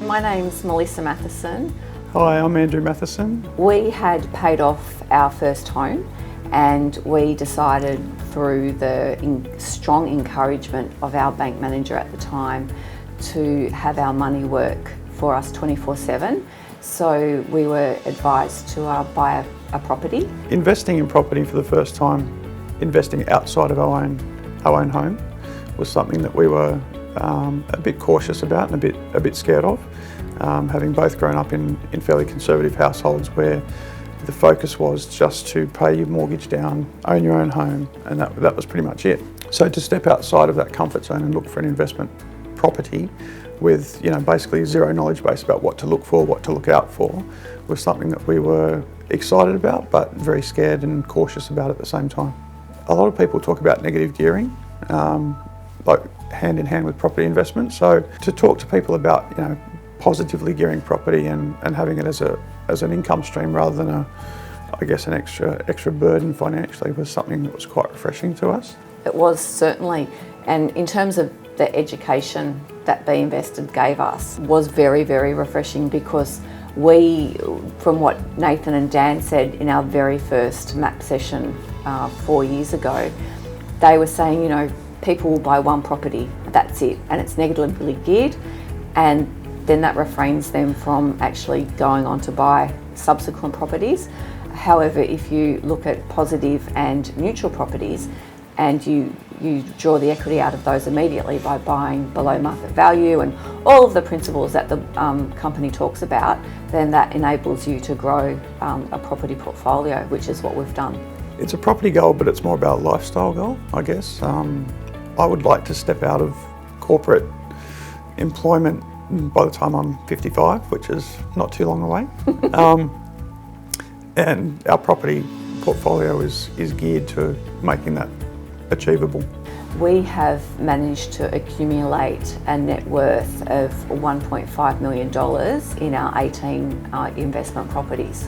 My name's Matheson. Hi, I'm Andrew Matheson. We had paid off our first home and we decided, through the strong encouragement of our bank manager at the time, to have our money work for us 24/7. So we were advised to buy a property. Investing in property for the first time, investing outside of our own home, was something that we were a bit cautious about and a bit scared of. Having both grown up in fairly conservative households where the focus was just to pay your mortgage down, own your own home, and that was pretty much it. So to step outside of that comfort zone and look for an investment property with basically zero knowledge base about what to look for, what to look out for, was something that we were excited about but very scared and cautious about at the same time. A lot of people talk about negative gearing, like hand in hand with property investment. So to talk to people about positively gearing property and having it as an income stream rather than an extra burden financially was something that was quite refreshing to us. It was, certainly, and in terms of the education that B.Invested gave us was very, very refreshing, because we, from what Nathan and Dan said in our very first MAP session 4 years ago, they were saying, people will buy one property, that's it, and it's negatively geared, and then that refrains them from actually going on to buy subsequent properties. However, if you look at positive and neutral properties and you draw the equity out of those immediately by buying below market value and all of the principles that the company talks about, then that enables you to grow a property portfolio, which is what we've done. It's a property goal, but it's more about a lifestyle goal, I guess. I would like to step out of corporate employment by the time I'm 55, which is not too long away. And our property portfolio is geared to making that achievable. We have managed to accumulate a net worth of $1.5 million in our 18 investment properties.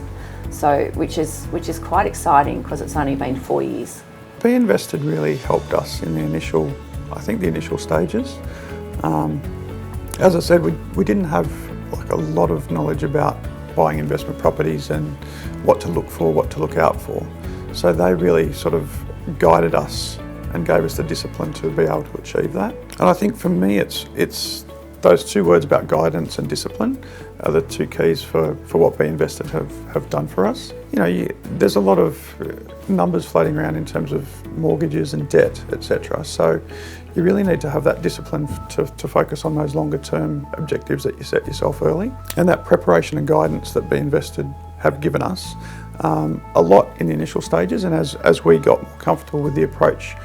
So, which is quite exciting, because it's only been 4 years. B.Invested really helped us in the initial stages. As I said, we didn't have a lot of knowledge about buying investment properties and what to look for, what to look out for. So they really sort of guided us and gave us the discipline to be able to achieve that. And I think for me, it's those two words about guidance and discipline are the two keys for what B.Invested have done for us. There's a lot of numbers floating around in terms of mortgages and debt, etc. So you really need to have that discipline to focus on those longer term objectives that you set yourself early. And that preparation and guidance that B.Invested have given us a lot in the initial stages, and as we got more comfortable with the approach,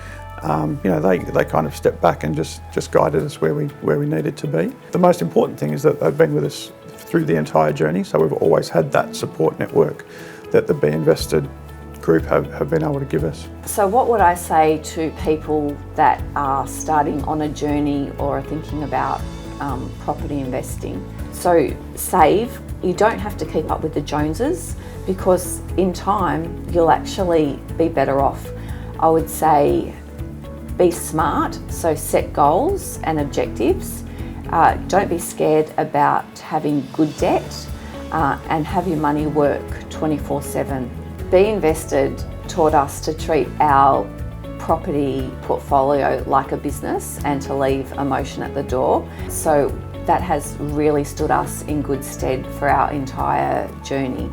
they kind of stepped back and just guided us where we needed to be. The most important thing is that they've been with us through the entire journey, so we've always had that support network that the B.Invested group have been able to give us. So what would I say to people that are starting on a journey or are thinking about property investing? So save. You don't have to keep up with the Joneses, because in time you'll actually be better off. I would say be smart, so set goals and objectives. Don't be scared about having good debt, and have your money work 24/7. B.Invested taught us to treat our property portfolio like a business and to leave emotion at the door. So that has really stood us in good stead for our entire journey.